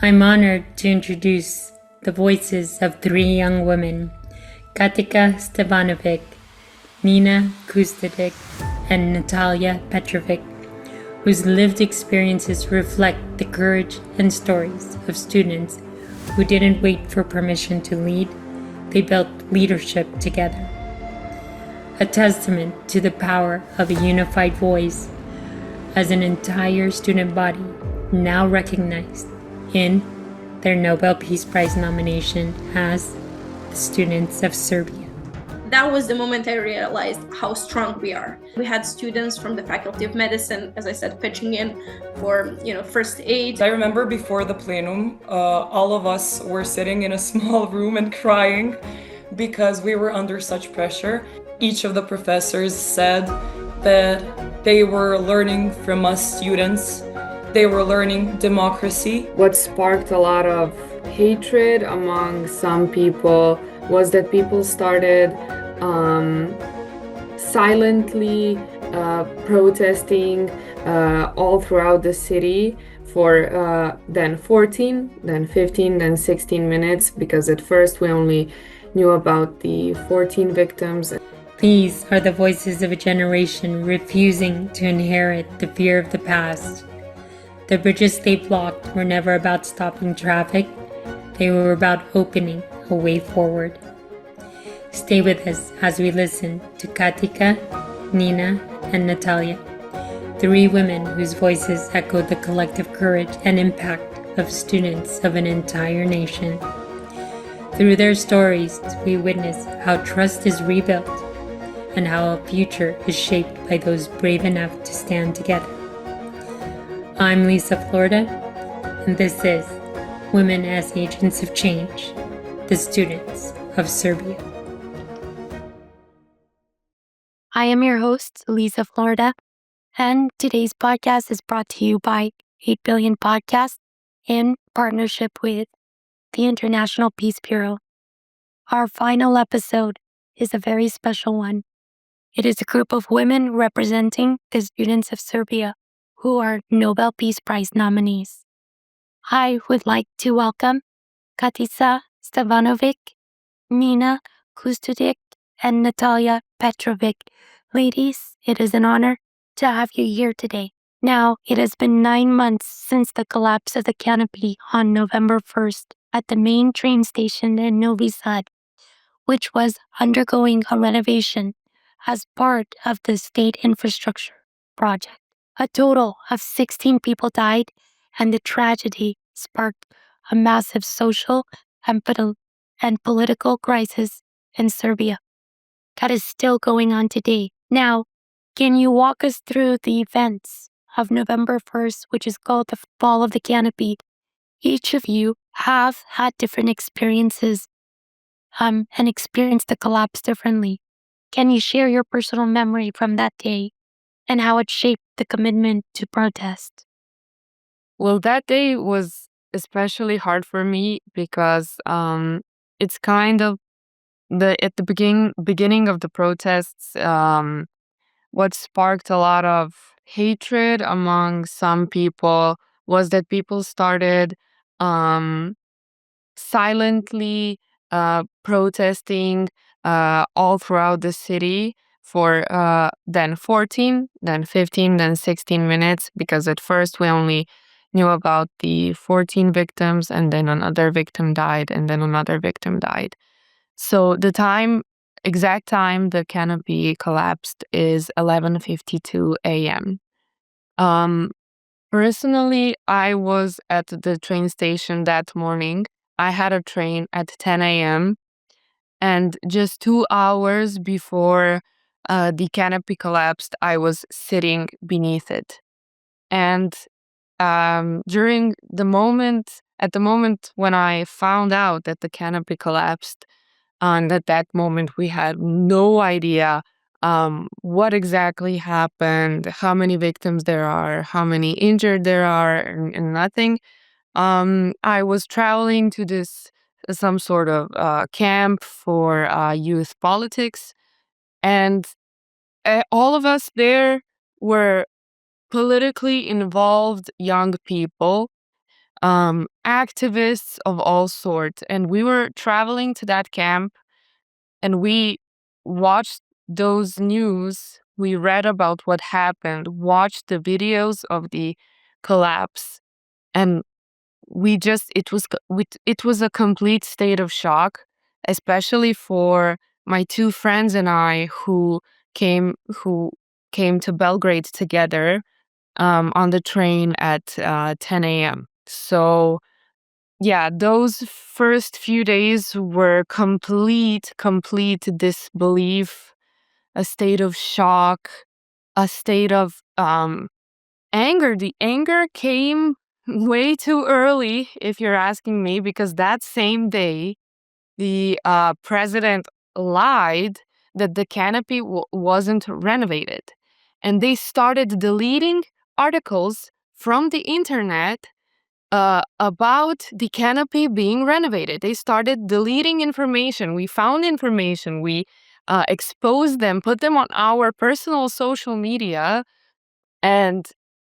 I'm honored to introduce the voices of three young women, Katica Stevanovic, Nina Kustadic, and Natalija Petrovic, whose lived experiences reflect the courage and stories of students who didn't wait for permission to lead, they built leadership together. A testament to the power of a unified voice as an entire student body now recognized in their Nobel Peace Prize nomination as the students of Serbia. That was the moment I realized how strong we are. We had students from the Faculty of Medicine, as I said, pitching in for first aid. I remember before the plenum, all of us were sitting in a small room and crying because we were under such pressure. Each of the professors said that they were learning from us students. They were learning democracy. What sparked a lot of hatred among some people was that people started silently protesting all throughout the city for then 14, then 15, then 16 minutes, because at first we only knew about the 14 victims. These are the voices of a generation refusing to inherit the fear of the past. The bridges they blocked were never about stopping traffic. They were about opening a way forward. Stay with us as we listen to Katica, Nina, and Natalija, three women whose voices echoed the collective courage and impact of students of an entire nation. Through their stories, we witness how trust is rebuilt and how a future is shaped by those brave enough to stand together. I'm Liza Florida, and this is Women as Agents of Change, the Students of Serbia. I am your host, Liza Florida, and today's podcast is brought to you by 8 Billion Podcast in partnership with the International Peace Bureau. Our final episode is a very special one. It is a group of women representing the students of Serbia who are Nobel Peace Prize nominees. I would like to welcome Katica Stevanovic, Nina Kustadic, and Natalija Petrovic. Ladies, it is an honor to have you here today. Now, it has been 9 months since the collapse of the canopy on November 1st at the main train station in Novi Sad, which was undergoing a renovation as part of the state infrastructure project. A total of 16 people died, and the tragedy sparked a massive social and political crisis in Serbia that is still going on today. Now, can you walk us through the events of November 1st, which is called the fall of the canopy? Each of you have had different experiences and experienced the collapse differently. Can you share your personal memory from that day and how it shaped the commitment to protest? Well, that day was especially hard for me because it's kind of at the beginning of the protests. What sparked a lot of hatred among some people was that people started silently protesting all throughout the city for then 14, then 15, then 16 minutes, because at first we only knew about the 14 victims, and then another victim died, and then another victim died. So the exact time the canopy collapsed is 11:52 a.m. Personally, I was at the train station that morning. I had a train at 10 a.m. and just 2 hours before the canopy collapsed, I was sitting beneath it. And at the moment when I found out that the canopy collapsed, and at that moment we had no idea what exactly happened, how many victims there are, how many injured there are, and nothing. I was traveling to some sort of camp for youth politics, and all of us there were politically involved young people activists of all sorts. And we were traveling to that camp and we watched those news. We read about what happened, watched the videos of the collapse, and it was a complete state of shock, especially for my two friends and I who came to Belgrade together on the train at 10 a.m. So yeah, those first few days were complete disbelief, a state of shock, a state of anger. The anger came way too early, if you're asking me, because that same day, the president lied that the canopy wasn't renovated. And they started deleting articles from the internet about the canopy being renovated. They started deleting information. We found information. We exposed them, put them on our personal social media, and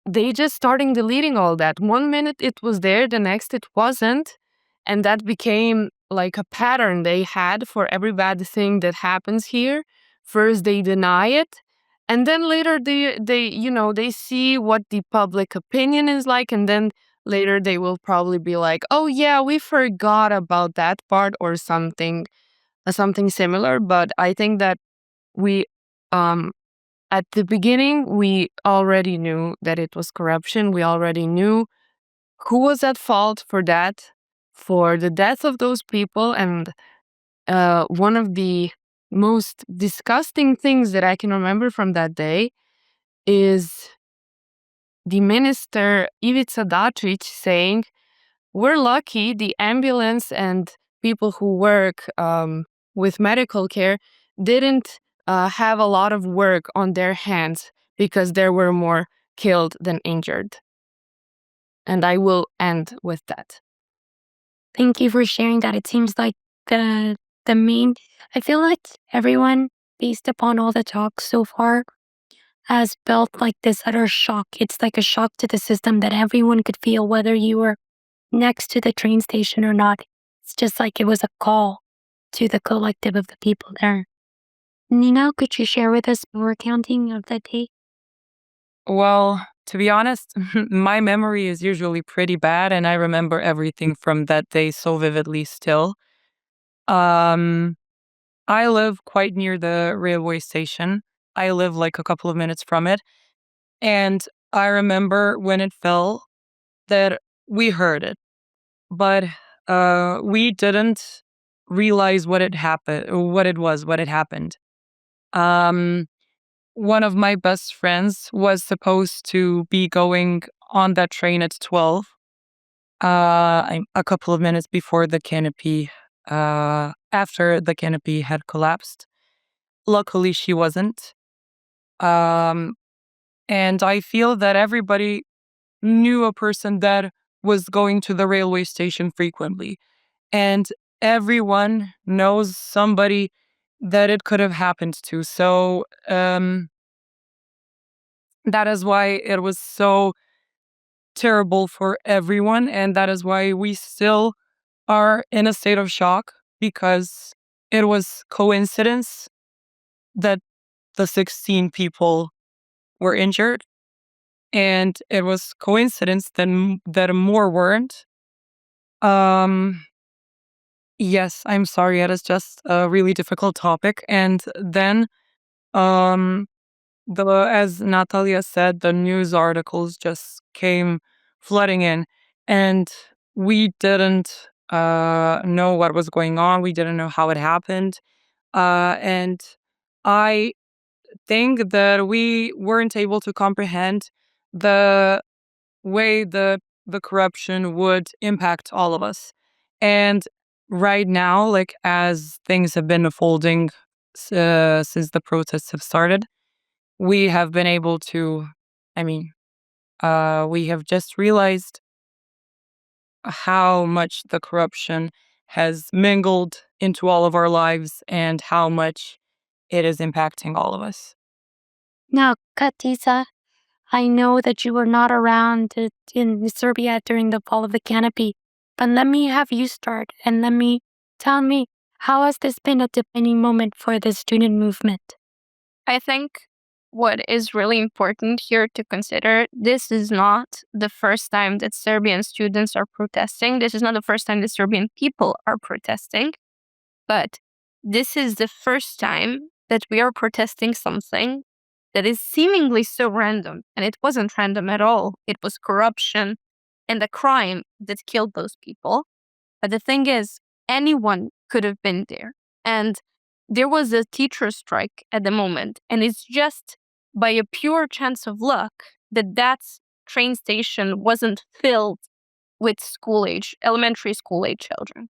they just started deleting all that. 1 minute it was there, the next it wasn't. And that became like a pattern they had for every bad thing that happens here. First they deny it, and then later they see what the public opinion is like, and then later they will probably be like, oh yeah, we forgot about that part or something similar. But I think that we at the beginning, we already knew that it was corruption. We already knew who was at fault for that, for the death of those people. And one of the most disgusting things that I can remember from that day is the minister Ivica Dačić saying, we're lucky the ambulance and people who work with medical care didn't have a lot of work on their hands because there were more killed than injured. And I will end with that. Thank you for sharing that. It seems like the main, I feel like everyone, based upon all the talk so far, has felt like this utter shock. It's like a shock to the system that everyone could feel, whether you were next to the train station or not. It's just like it was a call to the collective of the people there. Nino, could you share with us a recounting of that day? Well, to be honest, my memory is usually pretty bad, and I remember everything from that day so vividly still. Um, I live quite near the railway station. I live like a couple of minutes from it. And I remember when it fell that we heard it, but we didn't realize what had happened, what had happened. Um, One of my best friends was supposed to be going on that train at 12, a couple of minutes before the canopy, after the canopy had collapsed. Luckily, she wasn't. Um, and I feel that everybody knew a person that was going to the railway station frequently. And everyone knows somebody that it could have happened to. So that is why it was so terrible for everyone. And that is why we still are in a state of shock, because it was coincidence that the 16 people were injured. And it was coincidence that more weren't. Yes, I'm sorry. It is just a really difficult topic. And then, um, as Natalija said, the news articles just came flooding in, and we didn't know what was going on. We didn't know how it happened. And I think that we weren't able to comprehend the way the corruption would impact all of us. And right now, like as things have been unfolding since the protests have started, we have been able to, I mean, we have just realized how much the corruption has mingled into all of our lives and how much it is impacting all of us. Now, Katica, I know that you were not around in Serbia during the fall of the canopy, but let me have you start and tell me, how has this been a defining moment for the student movement? I think what is really important here to consider, this is not the first time that Serbian students are protesting. This is not the first time that Serbian people are protesting, but this is the first time that we are protesting something that is seemingly so random. And it wasn't random at all. It was corruption and a crime that killed those people. But the thing is, anyone could have been there. And there was a teacher strike at the moment. And it's just by a pure chance of luck that train station wasn't filled with elementary school age children.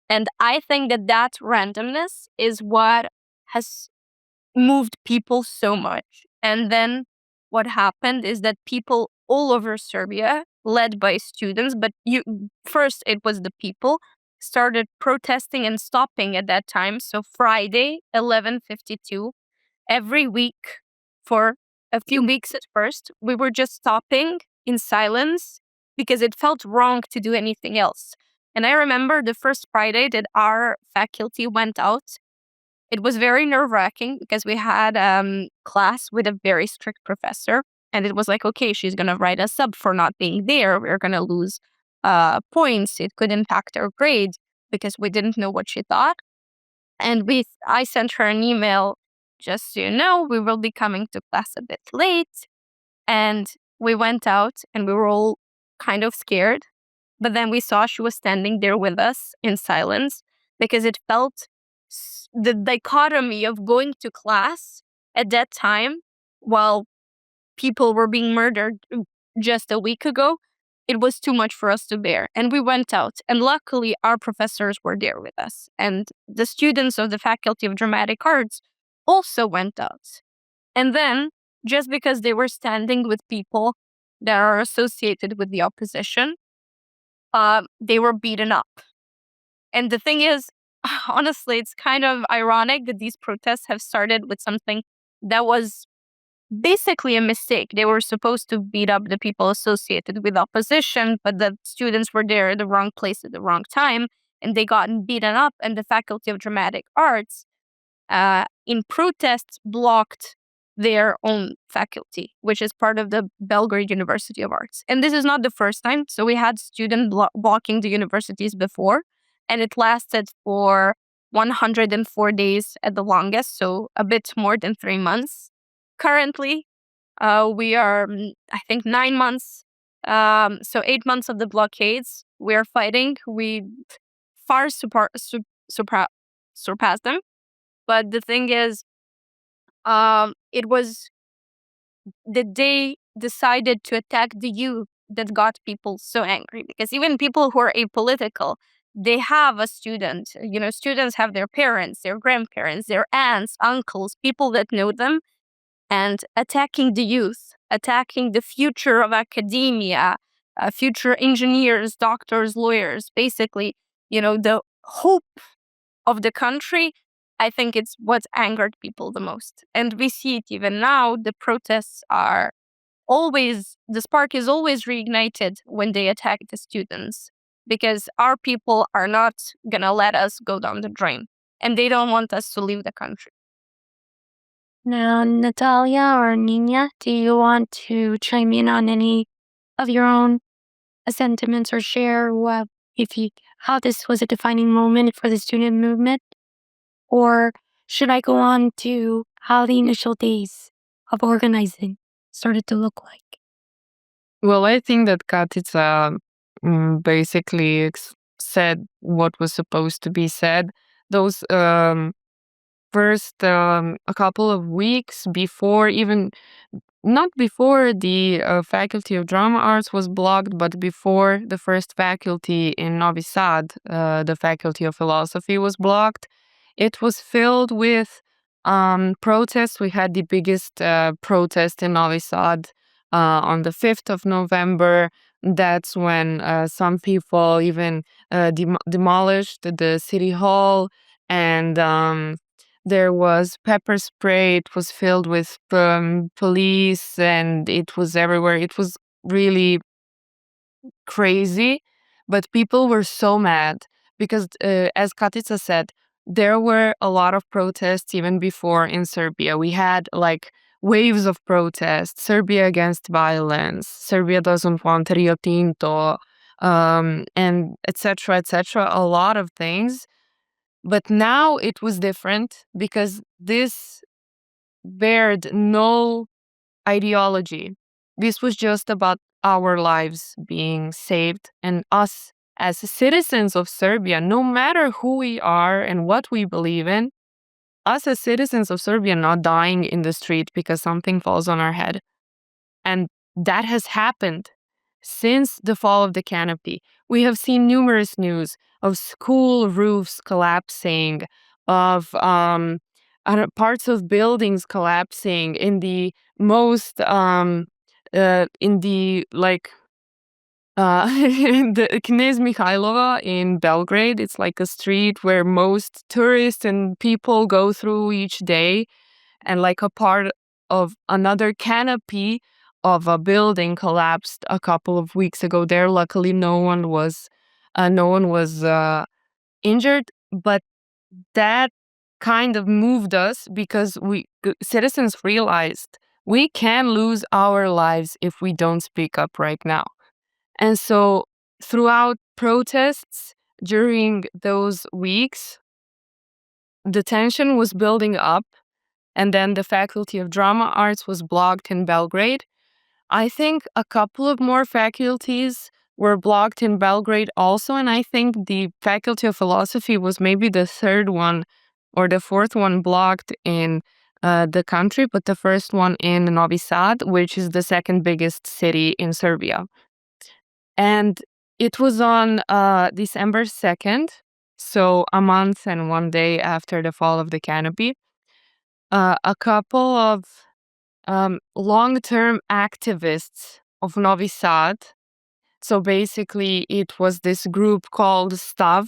And I think that randomness is what has moved people so much. And then what happened is that people all over Serbia, led by students, but first it was the people, started protesting and stopping at that time. So Friday, 11:52, every week for a few weeks at first, we were just stopping in silence because it felt wrong to do anything else. And I remember the first Friday that our faculty went out, it was very nerve-wracking because we had class with a very strict professor. And it was like, okay, she's going to write us up for not being there. We're going to lose points. It could impact our grade because we didn't know what she thought. And I sent her an email, just so you know, we will be coming to class a bit late. And we went out and we were all kind of scared. But then we saw she was standing there with us in silence because it felt the dichotomy of going to class at that time while people were being murdered just a week ago. It was too much for us to bear. And we went out. And luckily, our professors were there with us. And the students of the Faculty of Dramatic Arts also went out. And then, just because they were standing with people that are associated with the opposition, they were beaten up. And the thing is, honestly, it's kind of ironic that these protests have started with something that was basically a mistake. They were supposed to beat up the people associated with opposition, but the students were there at the wrong place at the wrong time, and they got beaten up, and the Faculty of Dramatic Arts, in protest, blocked their own faculty, which is part of the Belgrade University of Arts. And this is not the first time. So we had students blocking the universities before, and it lasted for 104 days at the longest, so a bit more than 3 months. Currently, we are, I think, 9 months, so 8 months of the blockades. We are fighting. We far surpass them. But the thing is, it was that they decided to attack the youth that got people so angry. Because even people who are apolitical, they have a student. You know, students have their parents, their grandparents, their aunts, uncles, people that know them. And attacking the youth, attacking the future of academia, future engineers, doctors, lawyers, basically, the hope of the country, I think it's what angered people the most. And we see it even now. The protests are always, the spark is always reignited when they attack the students, because our people are not going to let us go down the drain, and they don't want us to leave the country. Now, Natalija or Nina, do you want to chime in on any of your own sentiments or share how this was a defining moment for the student movement? Or should I go on to how the initial days of organizing started to look like? Well, I think that Katica basically said what was supposed to be said. Those first a couple of weeks before, even not before the Faculty of Drama Arts was blocked, but before the first faculty in Novi Sad, the Faculty of Philosophy was blocked. It was filled with protests. We had the biggest protest in Novi Sad on the 5th of November. That's when some people even demolished the city hall and There was pepper spray. It was filled with police, and it was everywhere. It was really crazy, but people were so mad because, as Katica said, there were a lot of protests even before in Serbia. We had like waves of protests: Serbia against violence, Serbia doesn't want Rio Tinto, and etc., etc. A lot of things. But now it was different because this bared no ideology. This was just about our lives being saved and us as citizens of Serbia, no matter who we are and what we believe in, us as citizens of Serbia not dying in the street because something falls on our head. And that has happened since the fall of the canopy. We have seen numerous news of school roofs collapsing, of parts of buildings collapsing in the most in the like in the Knez Mihailova in Belgrade. It's like a street where most tourists and people go through each day, and like a part of another canopy of a building collapsed a couple of weeks ago there. Luckily no one was injured, but that kind of moved us because citizens realized we can lose our lives if we don't speak up right now. And so throughout protests during those weeks, the tension was building up, and then the Faculty of Drama Arts was blocked in Belgrade. I think a couple of more faculties were blocked in Belgrade also, and I think the Faculty of Philosophy was maybe the third one or the fourth one blocked in the country, but the first one in Novi Sad, which is the second biggest city in Serbia. And it was on December 2nd, so a month and one day after the fall of the canopy. A couple of long-term activists of Novi Sad. So basically, it was this group called Stav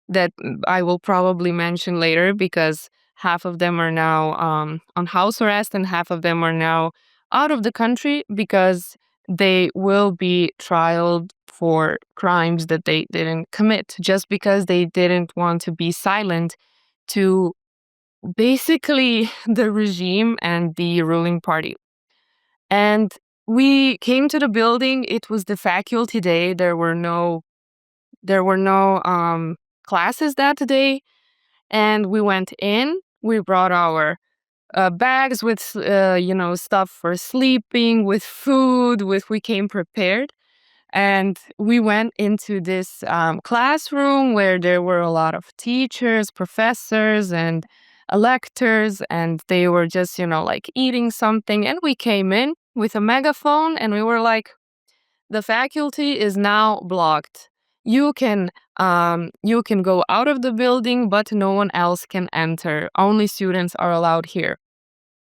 that I will probably mention later because half of them are now on house arrest and half of them are now out of the country because they will be trialed for crimes that they didn't commit just because they didn't want to be silent to basically the regime and the ruling party. And we came to the building. It was the faculty day. There were no classes that day. And we went in. We brought our bags with stuff for sleeping, with food. We came prepared. And we went into this classroom where there were a lot of teachers, professors, and lectors, and they were just, like eating something. And we came in with a megaphone and we were like, the faculty is now blocked. You can go out of the building, but no one else can enter. Only students are allowed here.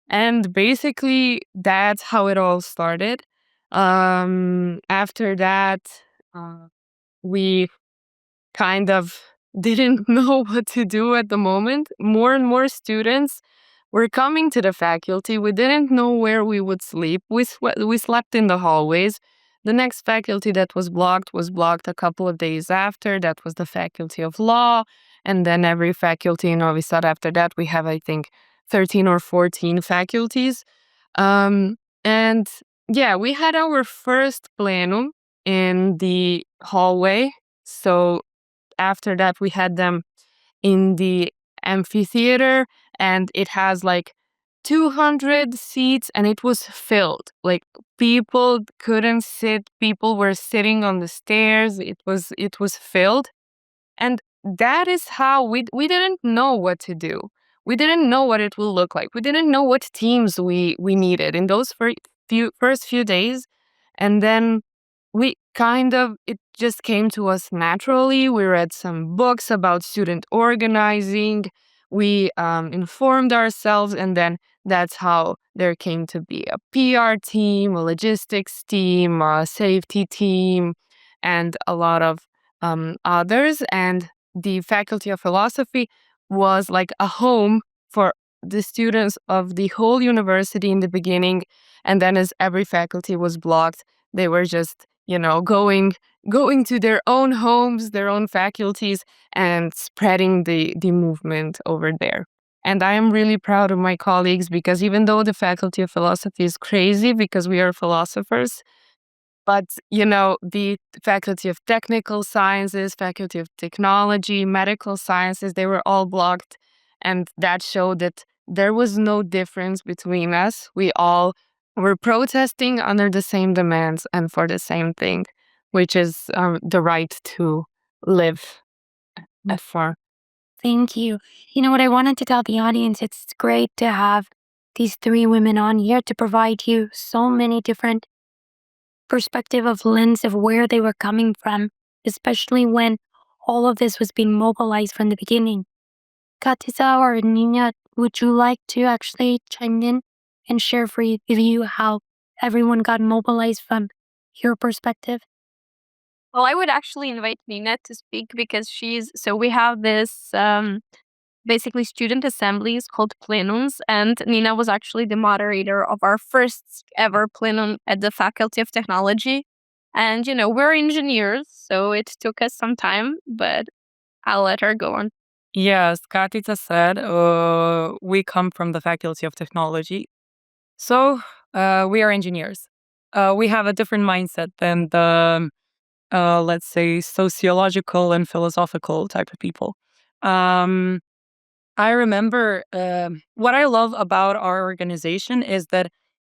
And basically, that's how it all started. After that, we kind of didn't know what to do at the moment. More and more students were coming to the faculty. We didn't know where we would sleep. We slept in the hallways. The next faculty that was blocked a couple of days after. That was the Faculty of Law. And then every faculty in Novi Sad after that, we have, I think, 13 or 14 faculties. And yeah, we had our first plenum in the hallway. So after that, we had them in the amphitheater, and it has like 200 seats, and it was filled. Like people couldn't sit. People were sitting on the stairs. It was filled. And that is how we didn't know what to do. We didn't know what it will look like. We didn't know what teams we needed in those first few days. And then it just came to us naturally. We read some books about student organizing. We informed ourselves, and then that's how there came to be a PR team, a logistics team, a safety team, and a lot of others. And the Faculty of Philosophy was like a home for the students of the whole university in the beginning, and then as every faculty was blocked, they were just, going to their own homes, their own faculties, and spreading the movement over there. And I am really proud of my colleagues because even though the Faculty of Philosophy is crazy because we are philosophers, but, the Faculty of Technical Sciences, Faculty of Technology, Medical Sciences, they were all blocked. And that showed that there was no difference between us. We all were protesting under the same demands and for the same thing, which is the right to live for. Thank you. You know what I wanted to tell the audience, it's great to have these three women on here to provide you so many different perspective of lens of where they were coming from, especially when all of this was being mobilized from the beginning. Katica or Nina, would you like to actually chime in and share for you how everyone got mobilized from your perspective? Well, I would actually invite Nina to speak because we have this basically student assemblies called plenums, and Nina was actually the moderator of our first ever plenum at the Faculty of Technology. And, we're engineers, so it took us some time, but I'll let her go on. Yes, Katica said we come from the Faculty of Technology. So we are engineers. We have a different mindset than the, let's say, sociological and philosophical type of people. I remember what I love about our organization is that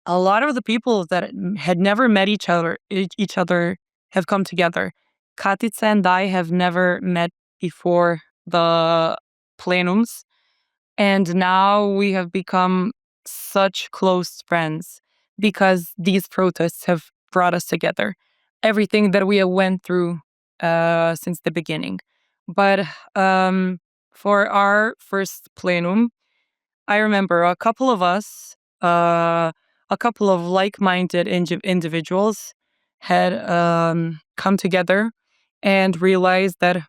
a lot of the people that had never met each other have come together. Katica and I have never met before the plenums, and now we have become such close friends because these protests have brought us together. Everything that we have went through since the beginning. But for our first plenum, I remember a couple of us, a couple of like-minded individuals had come together and realized that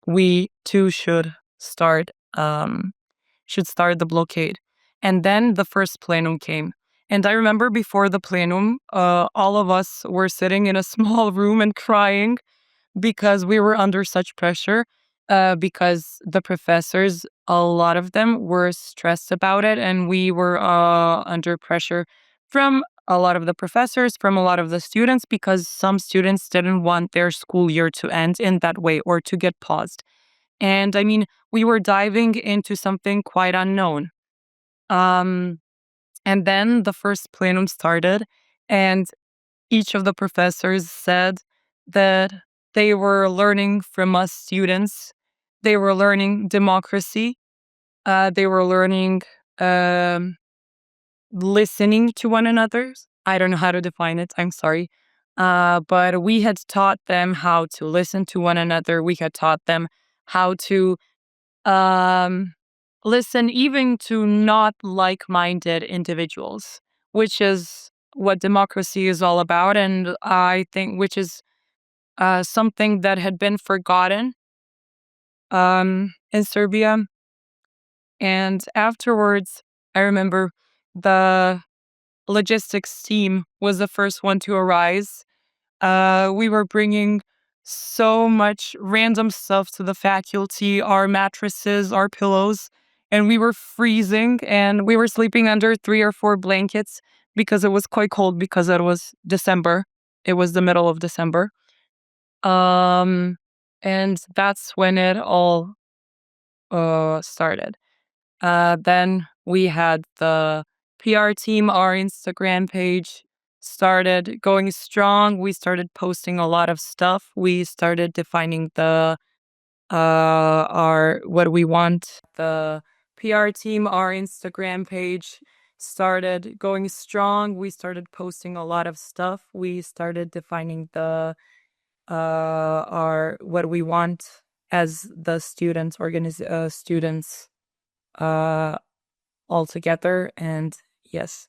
we too should start the blockade. And then the first plenum came. And I remember before the plenum, all of us were sitting in a small room and crying because we were under such pressure, because the professors, a lot of them were stressed about it, and we were under pressure from a lot of the professors, from a lot of the students, because some students didn't want their school year to end in that way or to get paused. And I mean, we were diving into something quite unknown. Um, and then the first plenum started, and each of the professors said that they were learning from us students. They were learning democracy. They were learning listening to one another. I don't know how to define it. I'm sorry. But we had taught them how to listen to one another. We had taught them how to um, listen even to not like-minded individuals, which is what democracy is all about, and I think which is something that had been forgotten in Serbia. And afterwards, I remember the logistics team was the first one to arise. We were bringing so much random stuff to the faculty, our mattresses, our pillows, and we were freezing and we were sleeping under 3 or 4 blankets because it was quite cold because it was December. It was the middle of December. Um, and that's when it all started. Then we had the PR team, our Instagram page started going strong. We started posting a lot of stuff. We started defining our what we want. The PR team, our Instagram page started going strong. We started posting a lot of stuff. We started defining our what we want as the students all together. And yes.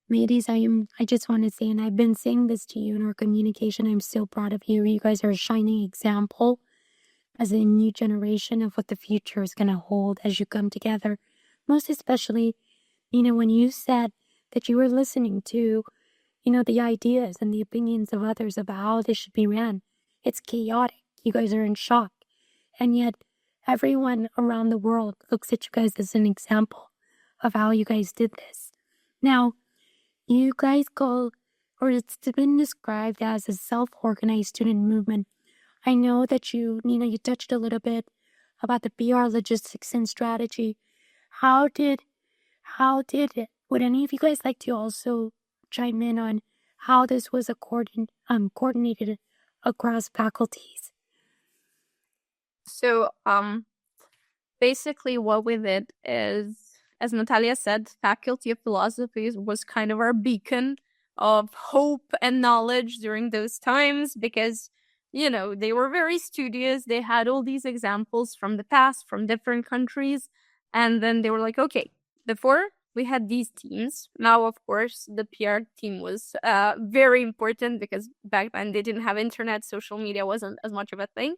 Ladies, I just want to say, and I've been saying this to you in our communication, I'm so proud of you. You guys are a shining example as a new generation of what the future is going to hold as you come together. Most especially, when you said that you were listening to, the ideas and the opinions of others about how this should be ran. It's chaotic. You guys are in shock. And yet, everyone around the world looks at you guys as an example of how you guys did this. Now, you guys it's been described as a self-organized student movement. I know that you touched a little bit about the PR logistics and strategy. How did it? Would any of you guys like to also chime in on how this was coordinated across faculties? So, basically what we did is, as Natalija said, Faculty of Philosophy was kind of our beacon of hope and knowledge during those times because, they were very studious. They had all these examples from the past, from different countries. And then they were like, okay, before we had these teams. Now, of course, the PR team was very important because back then they didn't have internet. Social media wasn't as much of a thing.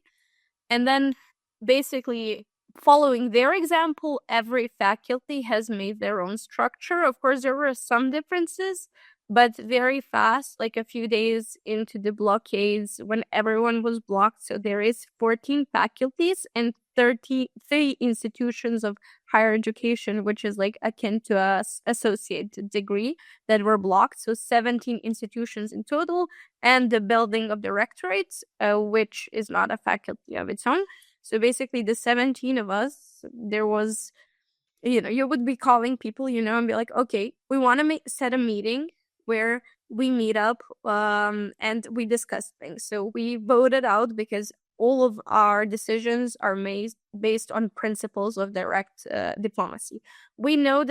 And then basically following their example, every faculty has made their own structure. Of course, there were some differences, but very fast, like a few days into the blockades when everyone was blocked. So there is 14 faculties and 33 institutions of higher education, which is like akin to a associate degree that were blocked. So 17 institutions in total, and the building of the rectorate, which is not a faculty of its own. So basically the 17 of us, there was, you would be calling people, and be like, okay, we want to set a meeting where we meet up and we discuss things. So we voted out because all of our decisions are made based on principles of direct diplomacy. We know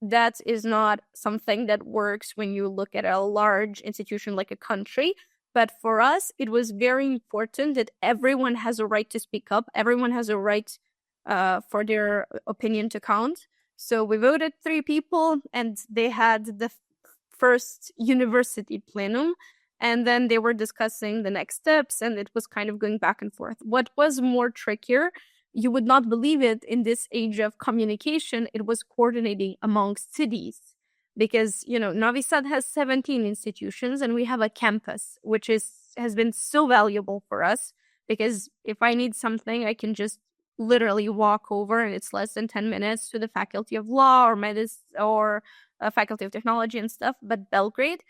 that is not something that works when you look at a large institution like a country. But for us, it was very important that everyone has a right to speak up. Everyone has a right for their opinion to count. So we voted 3 people, and they had the first university plenum. And then they were discussing the next steps, and it was kind of going back and forth. What was more trickier, you would not believe it, in this age of communication, it was coordinating amongst cities. Because, Novi Sad has 17 institutions, and we have a campus, which has been so valuable for us. Because if I need something, I can just literally walk over, and it's less than 10 minutes to the Faculty of Law or Medicine or Faculty of Technology and stuff. But Belgrade,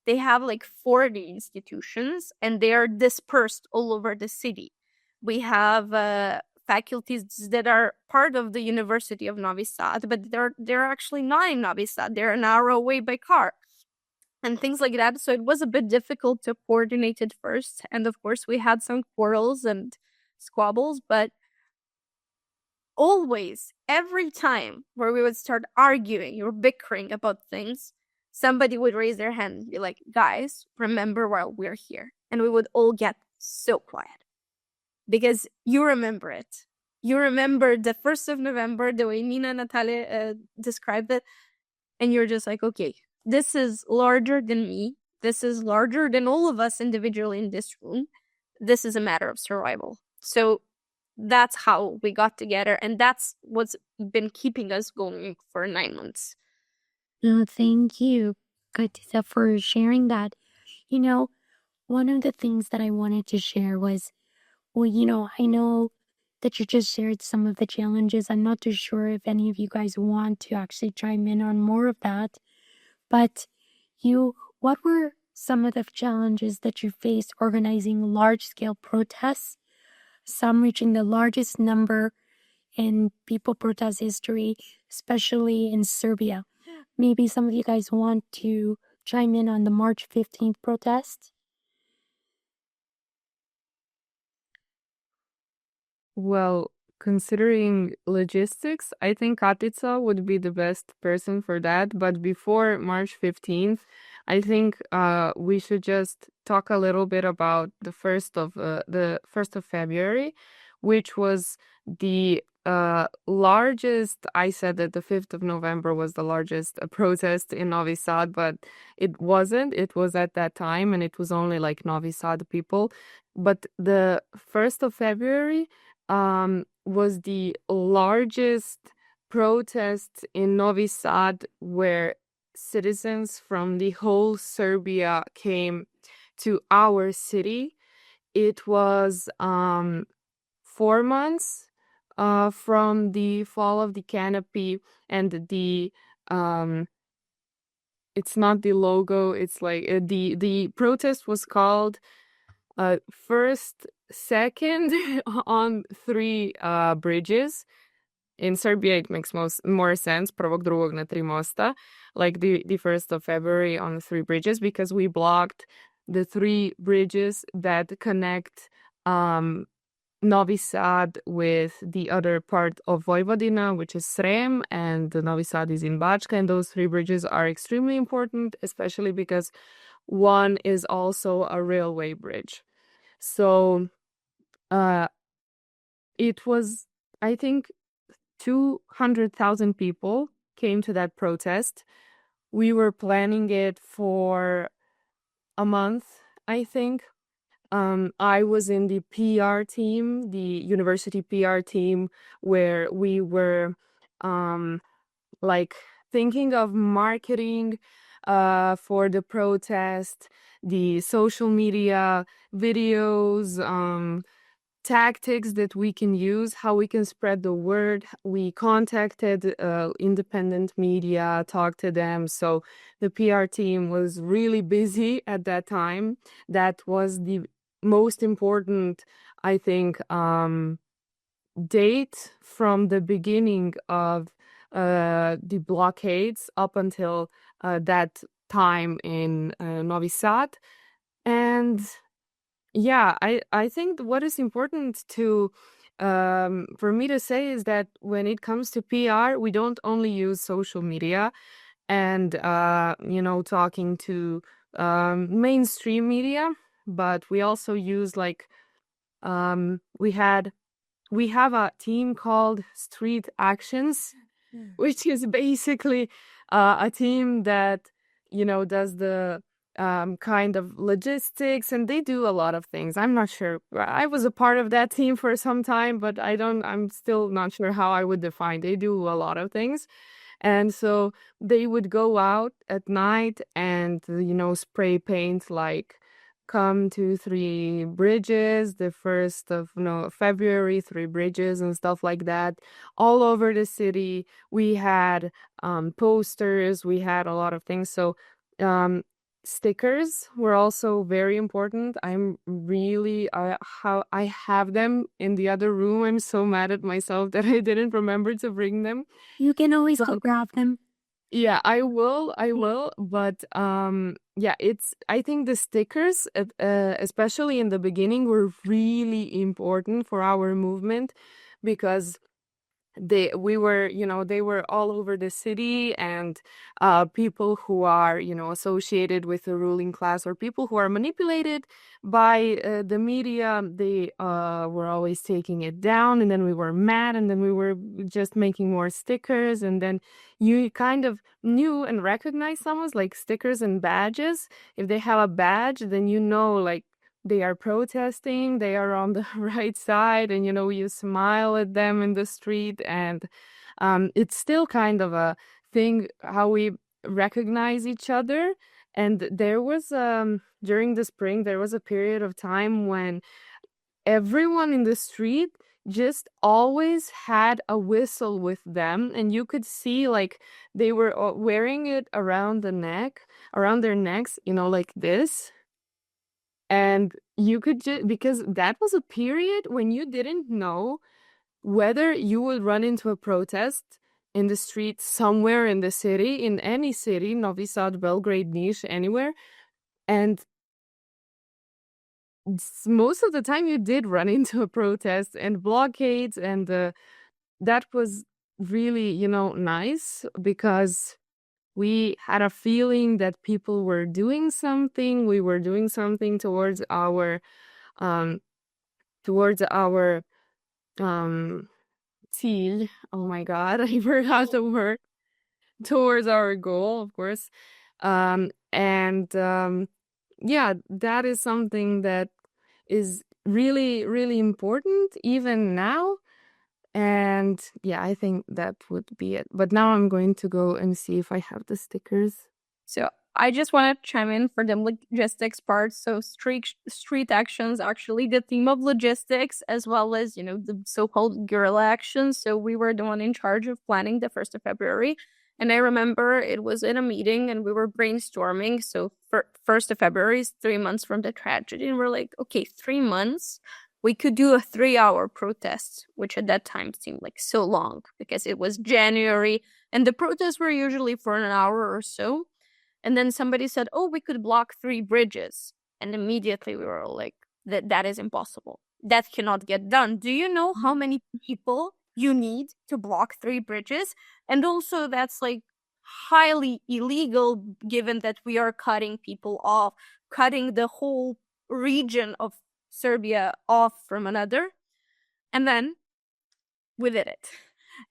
they have like 40 institutions, and they are dispersed all over the city. We have faculties that are part of the University of Novi Sad, but they're actually not in Novi Sad. They're an hour away by car and things like that. So it was a bit difficult to coordinate it first. And of course, we had some quarrels and squabbles, but always, every time where we would start arguing or bickering about things, somebody would raise their hand and be like, guys, remember while we're here. And we would all get so quiet. Because you remember it. You remember the 1st of November, the way Nina and Natalija described it. And you're just like, okay, this is larger than me. This is larger than all of us individually in this room. This is a matter of survival. So that's how we got together. And that's what's been keeping us going for 9 months. Thank you, Katica, for sharing that. One of the things that I wanted to share was, I know that you just shared some of the challenges. I'm not too sure if any of you guys want to actually chime in on more of that. But what were some of the challenges that you faced organizing large-scale protests, some reaching the largest number in people protest history, especially in Serbia? Maybe some of you guys want to chime in on the March 15th protest? Well, considering logistics, I think Katica would be the best person for that. But before March 15th, I think we should just talk a little bit about the 1st of February, which was the largest, I said that the 5th of November was the largest protest in Novi Sad, but it wasn't. It was at that time, and it was only like Novi Sad people. But the 1st of February was the largest protest in Novi Sad, where citizens from the whole Serbia came to our city. It was 4 months from the fall of the canopy, and the it's not the logo, it's like the protest was called first, second on three bridges. In Serbia, it makes more sense, prvog, drugog na tri mosta, like the 1st of February on the three bridges, because we blocked the three bridges that connect Novi Sad with the other part of Vojvodina, which is Srem, and Novi Sad is in Bačka, and those three bridges are extremely important, especially because one is also a railway bridge. So it was, I think, 200,000 people came to that protest. We were planning it for a month, I think. I was in the PR team, the university PR team, where we were like thinking of marketing for the protest, the social media videos, tactics that we can use, how we can spread the word. We contacted independent media, talked to them. So the PR team was really busy at that time. That was the most important, I think, date from the beginning of the blockades up until that time in Novi Sad. And yeah, I think what is important to for me to say is that when it comes to PR, we don't only use social media and talking to mainstream media, but we also use like we have a team called Street Actions, which is basically a team that does the kind of logistics, and they do a lot of things. I'm not sure. I was a part of that team for some time, but I'm still not sure how I would define. They do a lot of things. And so they would go out at night and, spray paint like come to three bridges, the 1st of February, three bridges and stuff like that. All over the city, we had posters, we had a lot of things. So stickers were also very important. I'm really how I have them in the other room. I'm so mad at myself that I didn't remember to bring them. You can always go grab them. Yeah, I will. But yeah, I think the stickers, especially in the beginning, were really important for our movement, because they were all over the city, and people who are associated with the ruling class, or people who are manipulated by the media, they were always taking it down, and then we were mad, and then we were just making more stickers, and then you kind of knew and recognized someone's like stickers and badges. If they have a badge, then like they are protesting, they are on the right side, and you smile at them in the street. And it's still kind of a thing how we recognize each other. And there was during the spring, there was a period of time when everyone in the street just always had a whistle with them, and you could see like they were wearing it around their necks, like this. And you could just, because that was a period when you didn't know whether you would run into a protest in the street somewhere in the city, in any city, Novi Sad, Belgrade, Niš, anywhere. And most of the time you did run into a protest and blockades. And that was really, nice, because we had a feeling that people were doing something. We were doing something towards our um Ziel. Oh my God, I forgot the word. Towards our goal, of course. And yeah, that is something that is really, really important even now. And yeah, I think that would be it. But now I'm going to go and see if I have the stickers. So I just want to chime in for the logistics part. So street actions, actually the theme of logistics, as well as, the so-called guerrilla actions. So we were the one in charge of planning the 1st of February. And I remember it was in a meeting and we were brainstorming. So for 1st of February is 3 months from the tragedy. And we're like, okay, 3 months. We could do a 3-hour protest, which at that time seemed like so long because it was January and the protests were usually for an hour or so. And then somebody said, oh, we could block 3 bridges. And immediately we were like, that is impossible. That cannot get done. Do you know how many people you need to block 3 bridges? And also that's like highly illegal given that we are cutting people off, cutting the whole region of Serbia off from another. And then we did it.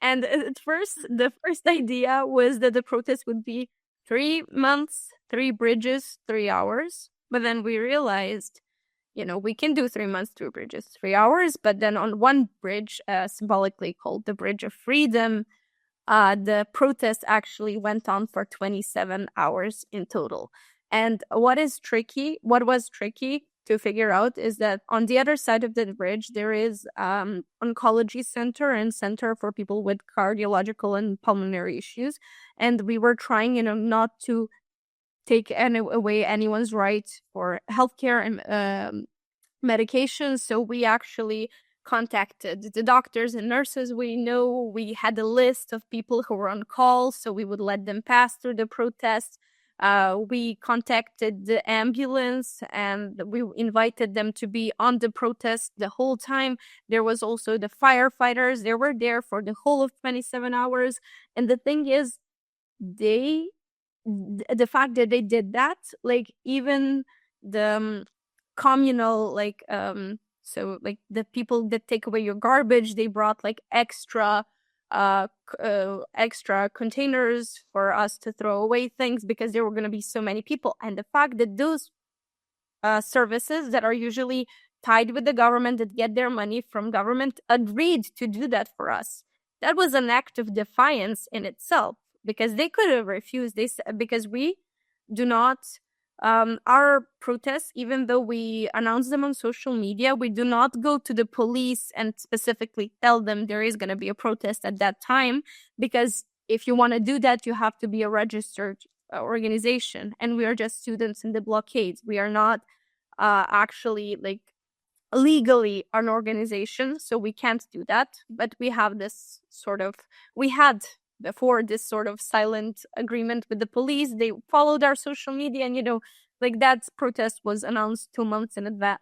And at first, the first idea was that the protest would be 3 months, 3 bridges, 3 hours. But then we realized, we can do 3 months, 2 bridges, 3 hours. But then on one bridge, symbolically called the Bridge of Freedom, the protest actually went on for 27 hours in total. And what was tricky to figure out is that on the other side of the bridge, there is oncology center and center for people with cardiological and pulmonary issues. And we were trying, not to take away anyone's right for healthcare and medications. So we actually contacted the doctors and nurses we know. We had a list of people who were on call, so we would let them pass through the protest. We contacted the ambulance and we invited them to be on the protest the whole time. There was also the firefighters. They were there for the whole of 27 hours. And the thing is, the fact that they did that, like even the communal, so like the people that take away your garbage, they brought like extra containers for us to throw away things because there were going to be so many people. And the fact that those services that are usually tied with the government, that get their money from government, agreed to do that for us, that was an act of defiance in itself, because they could have refused. Because we do not our protests, even though we announce them on social media, we do not go to the police and specifically tell them there is going to be a protest at that time, because if you want to do that, you have to be a registered organization, and we are just students in the blockades. We are not actually like legally an organization, so we can't do that. But we have this we had before this sort of silent agreement with the police. They followed our social media, and that protest was announced 2 months in advance,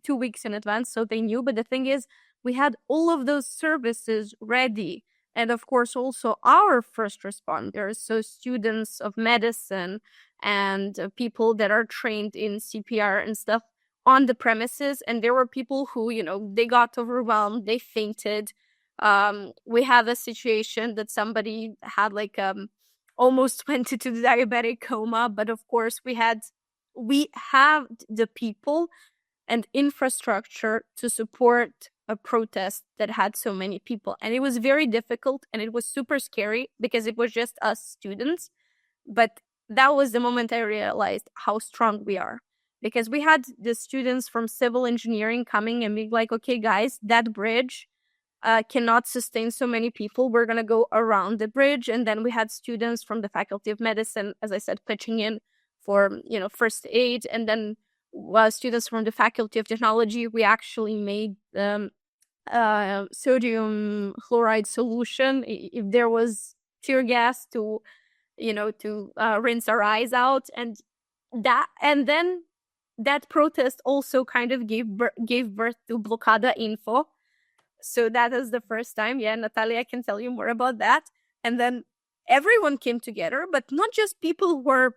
2 weeks in advance, so they knew. But the thing is, we had all of those services ready, and of course also our first responders, so students of medicine and people that are trained in CPR and stuff, on the premises. And there were people who they got overwhelmed, they fainted. We had a situation that somebody had almost went into the diabetic coma, but of course we have the people and infrastructure to support a protest that had so many people. And it was very difficult, and it was super scary because it was just us students. But that was the moment I realized how strong we are, because we had the students from civil engineering coming and being like, okay guys, that bridge cannot sustain so many people. We're going to go around the bridge. And then we had students from the Faculty of Medicine, as I said, pitching in for, first aid. And then students from the Faculty of Technology, we actually made sodium chloride solution if there was tear gas to rinse our eyes out. And then that protest also kind of gave birth to Blokada Info. So that is the first time. Yeah, Natalija can tell you more about that. And then everyone came together, but not just people who were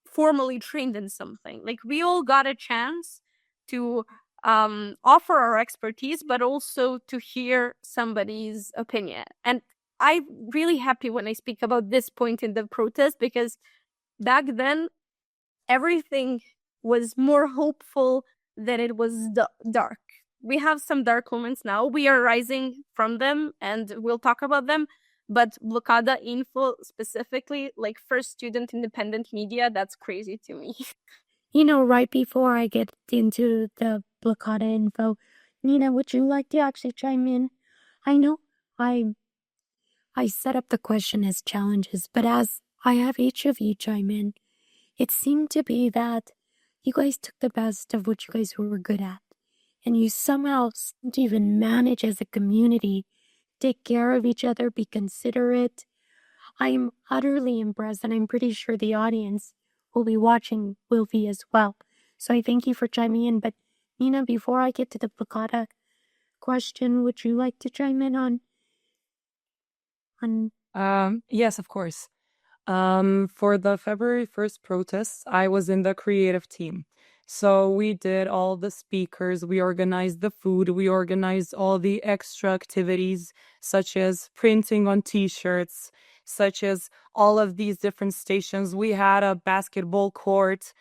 formally trained in something. Like, we all got a chance to offer our expertise, but also to hear somebody's opinion. And I'm really happy when I speak about this point in the protest, because back then everything was more hopeful than it was dark. We have some dark moments now. We are rising from them, and we'll talk about them. But Blockada Info specifically, like first student independent media, that's crazy to me. Right before I get into the Blockada info, Nina, would you like to actually chime in? I know I set up the question as challenges, but as I have each of you chime in, it seemed to be that you guys took the best of what you guys were good at, and you somehow seemed to even manage as a community, take care of each other, be considerate. I'm utterly impressed, and I'm pretty sure the audience will be watching will be as well. So I thank you for chiming in. But Nina, before I get to the Placata question, would you like to chime in on Yes, of course. For the February 1st protests, I was in the creative team. So we did all the speakers, we organized the food, we organized all the extra activities, such as printing on t-shirts, such as all of these different stations. We had a basketball court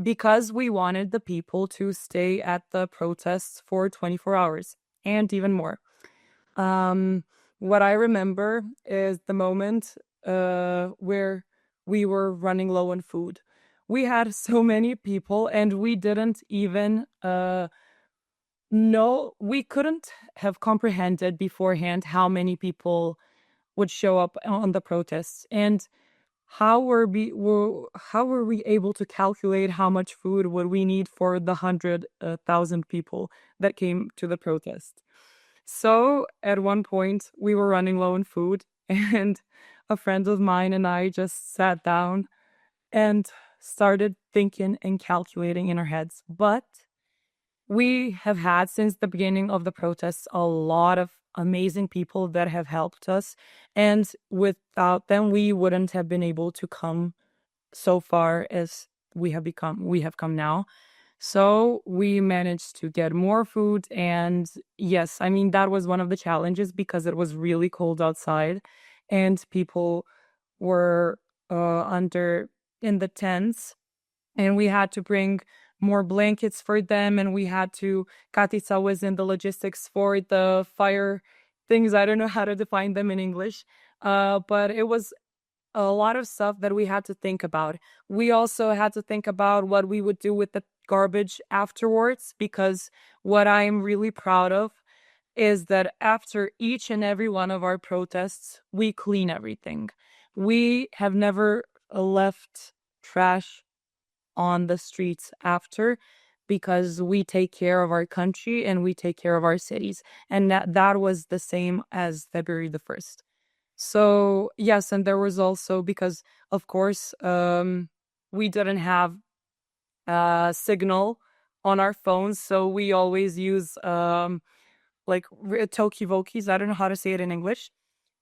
because we wanted the people to stay at the protests for 24 hours and even more. What I remember is the moment where we were running low on food. We had so many people, and we didn't even know, we couldn't have comprehended beforehand how many people would show up on the protests. And how were we able to calculate how much food would we need for the 100,000 people that came to the protest? So at one point we were running low on food, and a friend of mine and I just sat down and started thinking and calculating in our heads. But we have had, since the beginning of the protests, a lot of amazing people that have helped us. And without them, we wouldn't have been able to come so far as we have come now. So we managed to get more food. And yes, I mean, that was one of the challenges because it was really cold outside and people were under in the tents, and we had to bring more blankets for them, and we had to Katica was in the logistics for the fire things. I don't know how to define them in English, but it was a lot of stuff that we had to think about. We also had to think about what we would do with the garbage afterwards, because what I'm really proud of is that after each and every one of our protests, we clean everything. We have never left trash on the streets after, because we take care of our country and we take care of our cities. And that was the same as February the 1st. So yes, and there was also, because of course we didn't have signal on our phones, so we always use like talkie-walkies. I don't know how to say it in English.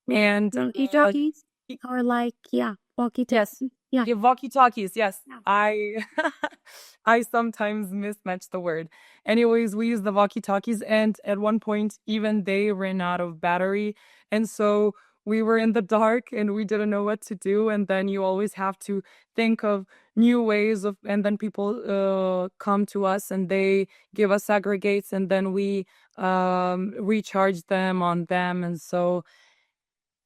And walkie-talkies? Or like, yeah, walkie-talkies. yes, Yeah. walkie-talkies. Yes, Yeah. I sometimes mismatch the word. Anyways, we use the walkie-talkies, and at one point even they ran out of battery, and so we were in the dark and we didn't know what to do. And then you always have to think of new ways of, and then people come to us and they give us aggregates, and then we recharge them on them. And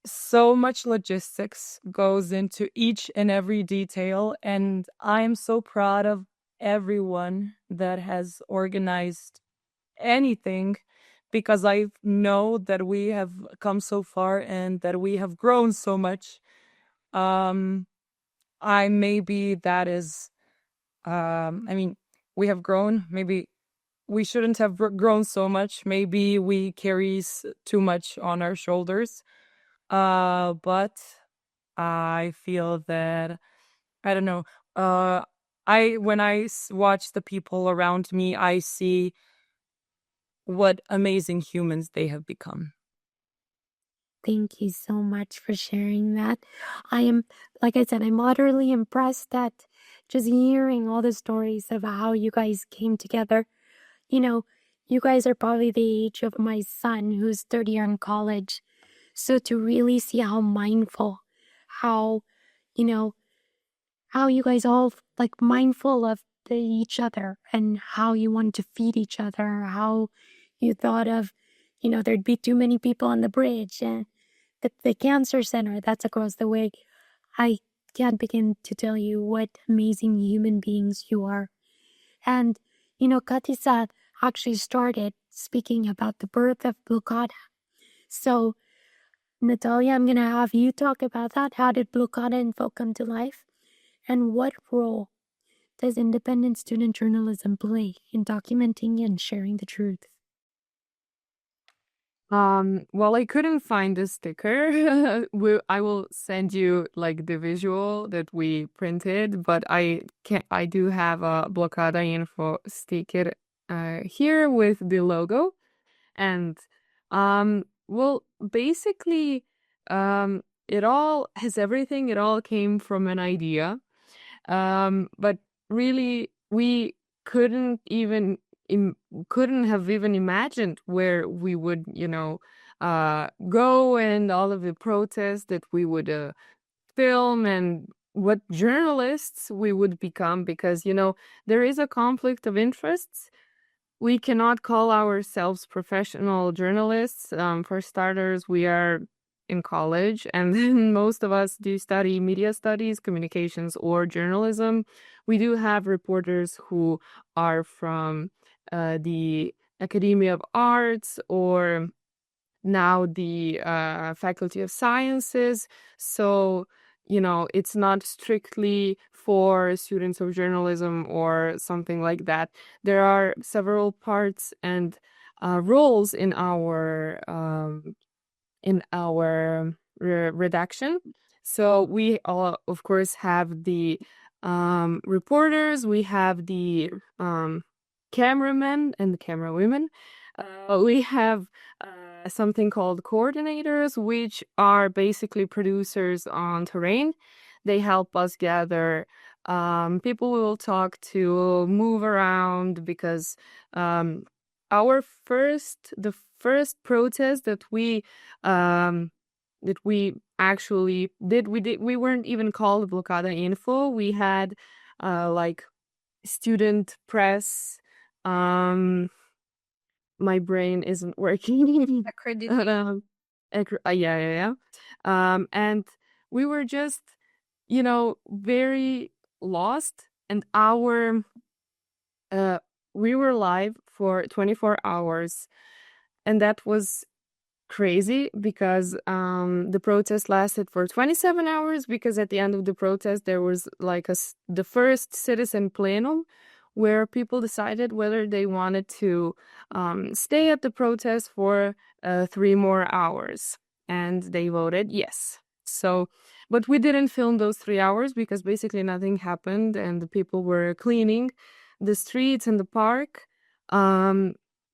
so much logistics goes into each and every detail, and I am so proud of everyone that has organized anything, because I know that we have come so far and that we have grown so much. I maybe that is I mean, we have grown, maybe we shouldn't have grown so much, maybe we carry too much on our shoulders. But I feel that, I don't know. When I watch the people around me, I see what amazing humans they have become. Thank you so much for sharing that. I am, like I said, I'm utterly impressed at just hearing all the stories of how you guys came together. You guys are probably the age of my son who's 30 year in college. So to really see how mindful, how, you know, how you guys all mindful of each other and how you want to feed each other, how you thought of, there'd be too many people on the bridge and the cancer center that's across the way. I can't begin to tell you what amazing human beings you are. And, Katica actually started speaking about the birth of Blockada. So, Natalija, I'm going to have you talk about that. How did Blockada Info come to life? And what role does independent student journalism play in documenting and sharing the truth? Well, I couldn't find the sticker. I will send you the visual that we printed, but I do have a Blockada Info sticker here with the logo. And well, basically, it all has everything. It all came from an idea. But really, we couldn't even couldn't have even imagined where we would, go, and all of the protests that we would film, and what journalists we would become, because there is a conflict of interests. We cannot call ourselves professional journalists. For starters, we are in college, and then most of us do study media studies, communications, or journalism. We do have reporters who are from the Academy of Arts, or now the Faculty of Sciences. So, it's not strictly for students of journalism or something like that. There are several parts and roles in our redaction. So we all, of course, have the reporters, we have the cameramen and the camera women. We have something called coordinators, which are basically producers on terrain. They help us gather people we will talk to, move around, because the first protest that we actually did, we weren't even called Blockada Info. We had student press. My brain isn't working. Accreditation. Yeah. And we were just, very lost, and we were live for 24 hours, and that was crazy, because the protest lasted for 27 hours, because at the end of the protest there was the first citizen plenum, where people decided whether they wanted to stay at the protest for 3 more hours, and they voted yes. So, but we didn't film those 3 hours, because basically nothing happened, and the people were cleaning the streets and the park,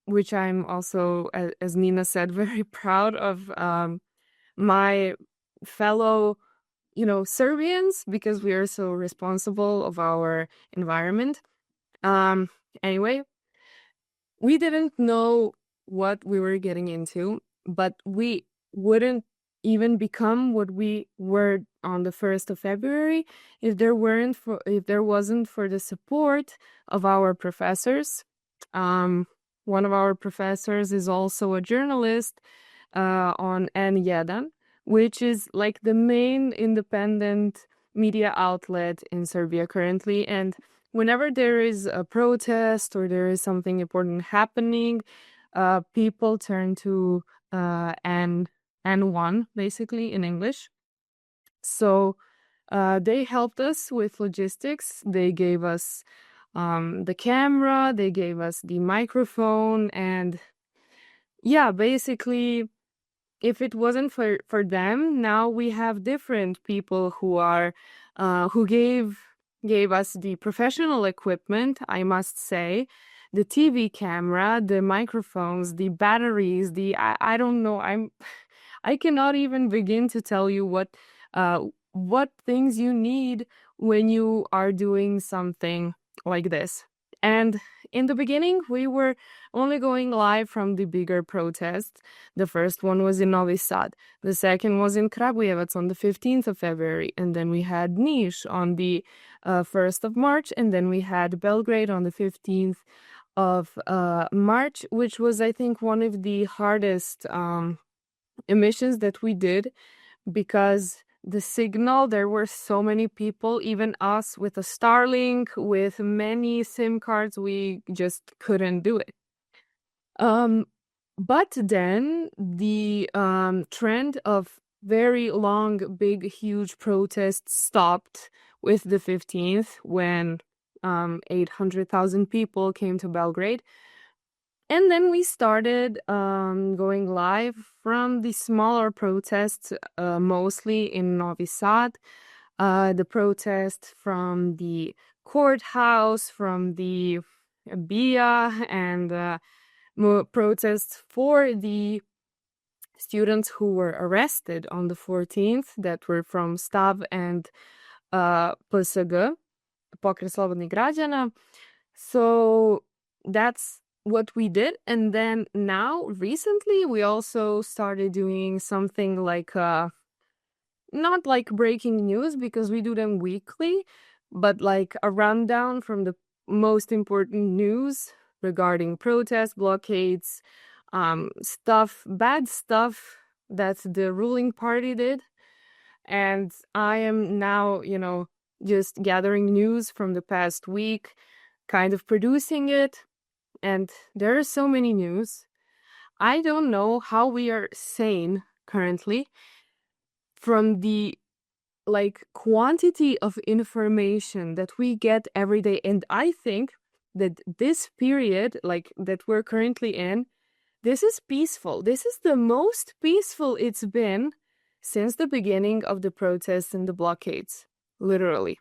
which I'm also, as Nina said, very proud of my fellow, Serbians, because we are so responsible of our environment. Anyway, we didn't know what we were getting into, but we wouldn't even become what we were on the 1st of February if there wasn't for the support of our professors. One of our professors is also a journalist on N1, which is the main independent media outlet in Serbia currently. And whenever there is a protest or there is something important happening, people turn to N1, basically, in English. So they helped us with logistics. They gave us the camera, they gave us the microphone, and yeah, basically, if it wasn't for them, now we have different people who gave us the professional equipment, I must say, the TV camera, the microphones, the batteries, I don't know, I cannot even begin to tell you what things you need when you are doing something like this. And in the beginning, we were only going live from the bigger protests. The first one was in Novi Sad. The second was in Kragujevac on the 15th of February. And then we had Niš on the 1st of March. And then we had Belgrade on the 15th of March, which was, I think, one of the hardest emissions that we did, because the signal, there were so many people, even us with a Starlink, with many SIM cards, we just couldn't do it. But then the trend of very long, big, huge protests stopped with the 15th, when 800,000 people came to Belgrade. And then we started going live from the smaller protests, mostly in Novi Sad. The protest from the courthouse, from the BIA, and protests for the students who were arrested on the 14th, that were from Stav and PSG, Pokret Slobodnih Građana. So that's what we did. And then now, recently, we also started doing something like, not like breaking news, because we do them weekly, but like a rundown from the most important news regarding protests, blockades, bad stuff that the ruling party did. And I am now, just gathering news from the past week, kind of producing it. And there are so many news. I don't know how we are sane currently from the quantity of information that we get every day. And I think that this period, that we're currently in, this is peaceful. This is the most peaceful it's been since the beginning of the protests and the blockades, literally.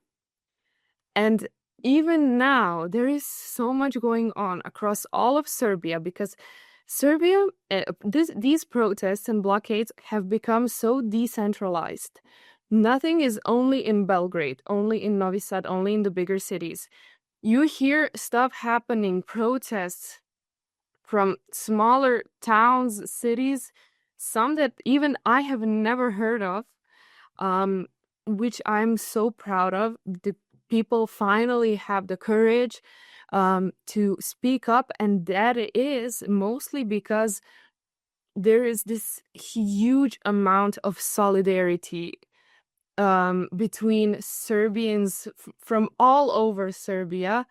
And even now, there is so much going on across all of Serbia, because Serbia, these protests and blockades have become so decentralized. Nothing is only in Belgrade, only in Novi Sad, only in the bigger cities. You hear stuff happening, protests from smaller towns, cities, some that even I have never heard of, which I'm so proud of. The people finally have the courage to speak up, and that is mostly because there is this huge amount of solidarity between Serbians from all over Serbia,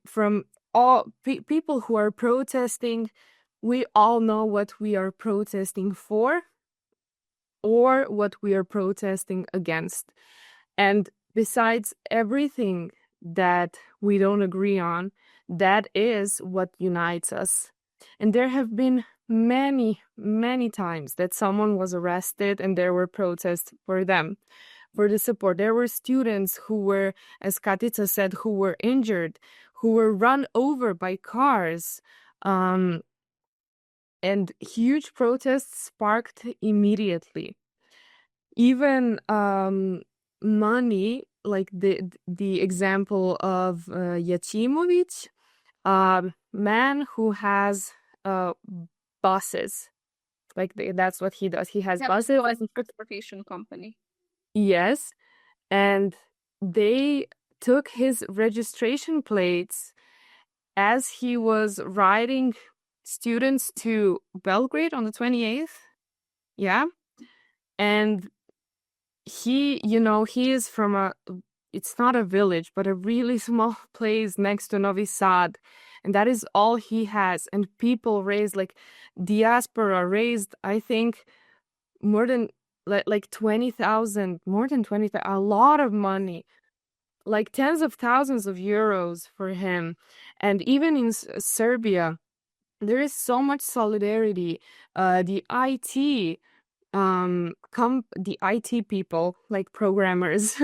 from all people who are protesting. We all know what we are protesting for, or what we are protesting against. And besides everything that we don't agree on, that is what unites us. And there have been many, many times that someone was arrested and there were protests for them, for the support. There were students who were, as Katica said, who were injured, who were run over by cars. And huge protests sparked immediately. Even money, like the example of Jacimovic, man who has buses, that's what he does. He has buses. Transportation company. Yes, and they took his registration plates as he was riding students to Belgrade on the 28th. Yeah, and he is from it's not a village, but a really small place next to Novi Sad. And that is all he has. And people raised, diaspora raised, I think, more than 20,000, more than 20,000, a lot of money, tens of thousands of euros for him. And even in Serbia, there is so much solidarity. The IT people, like programmers,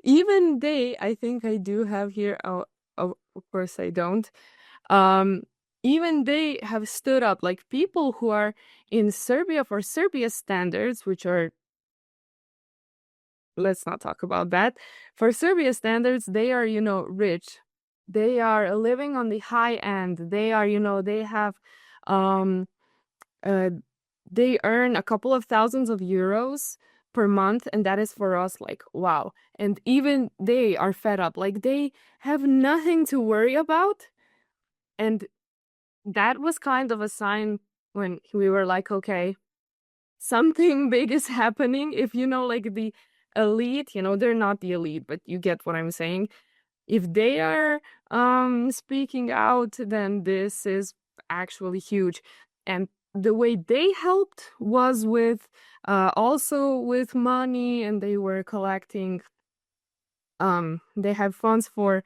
even they, I think I do have here, of course I don't, even they have stood up, people who are in Serbia for Serbia's standards, which are, let's not talk about that. For Serbia standards, they are, rich. they are living on the high end. They are, they have, um, uh, they earn a couple of thousands of euros per month, and that is for us like, wow. And even they are fed up. Like, they have nothing to worry about. And that was kind of a sign when we were like, okay, something big is happening. If like the elite, they're not the elite, but you get what I'm saying. If they are speaking out, then this is actually huge. And the way they helped was with also with money, and they were collecting they have funds for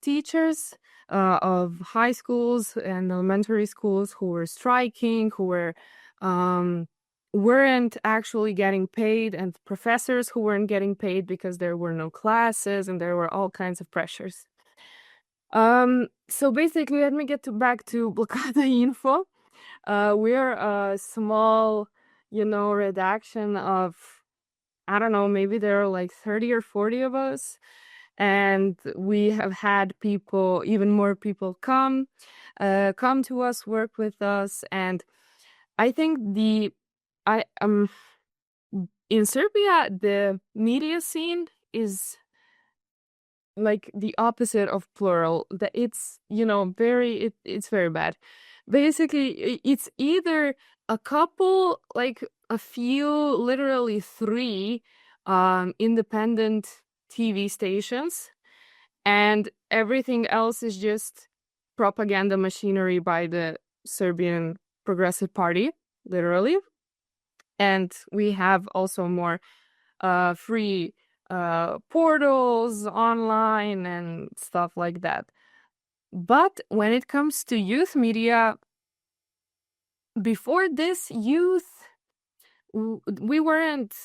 teachers of high schools and elementary schools who were striking, who weren't actually getting paid, and professors who weren't getting paid because there were no classes and there were all kinds of pressures. So basically, let me get back to Blokada Info. We're a small, redaction of, I don't know, maybe there are like 30 or 40 of us. And we have had people, even more people come to us, work with us. And I think in Serbia, the media scene is like the opposite of plural. That it's, it's very bad. Basically, it's either a couple, like a few, literally 3 independent TV stations, and everything else is just propaganda machinery by the Serbian Progressive Party, literally. And we have also more free portals online and stuff like that. But when it comes to youth media, before this, we weren't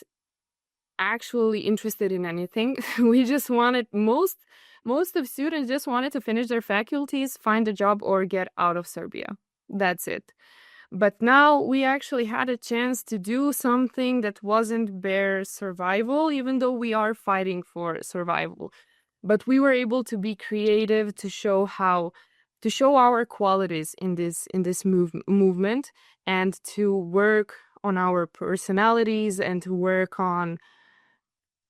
actually interested in anything. We just wanted, most of students just wanted to finish their faculties, find a job, or get out of Serbia. That's it. But now we actually had a chance to do something that wasn't bare survival, even though we are fighting for survival. But we were able to be creative, to show our qualities in this movement, and to work on our personalities, and to work on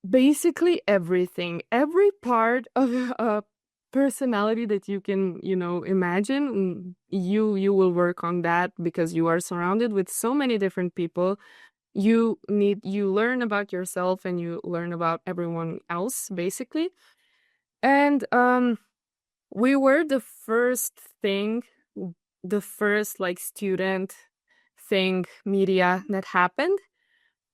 basically everything, every part of a personality that you can, imagine. You will work on that because you are surrounded with so many different people. You learn about yourself, and you learn about everyone else, basically. And we were the first like student thing media that happened.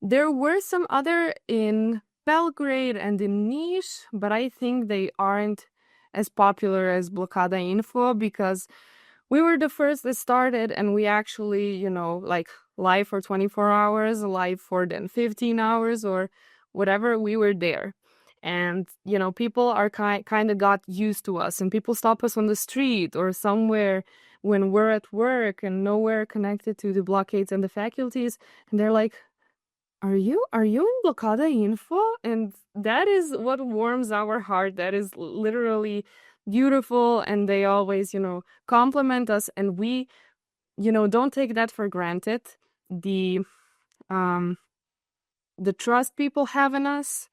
There were some other in Belgrade and in Niš, but I think they aren't as popular as Blokada Info, because we were the first that started, and we actually, like, live for 24 hours, live for then 15 hours or whatever, we were there. And, people are kind of got used to us, and people stop us on the street or somewhere when we're at work and nowhere connected to the blockades and the faculties. And they're like, are you in Blokada Info? And that is what warms our heart. That is literally beautiful. And they always, compliment us. And we, don't take that for granted. The trust people have in us,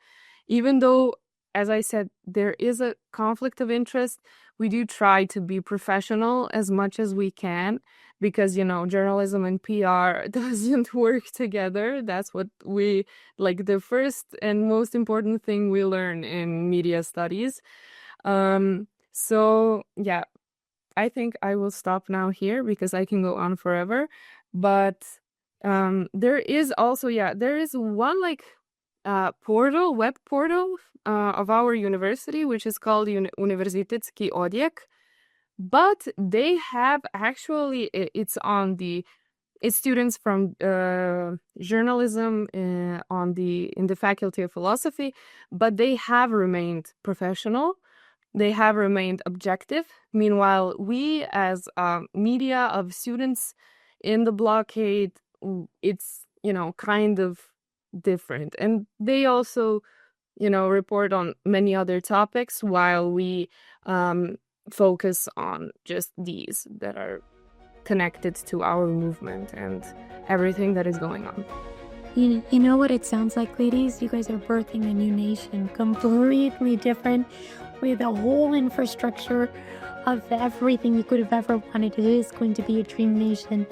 even though, as I said, there is a conflict of interest, we do try to be professional as much as we can, because, journalism and PR doesn't work together. That's what we, like, the first and most important thing we learn in media studies. So, yeah, I think I will stop now here because I can go on forever. But there is also, there is one, like, web portal of our university, which is called Univerzitetski odjek. But they have actually, it's students from journalism in the Faculty of Philosophy, but they have remained professional. They have remained objective. Meanwhile, we as media of students in the blockade, it's, kind of different. And they also report on many other topics while we focus on just these that are connected to our movement and everything that is going on. You know what it sounds like, ladies? You guys are birthing a new nation, completely different, with a whole infrastructure of everything you could have ever wanted. It is going to be a dream nation.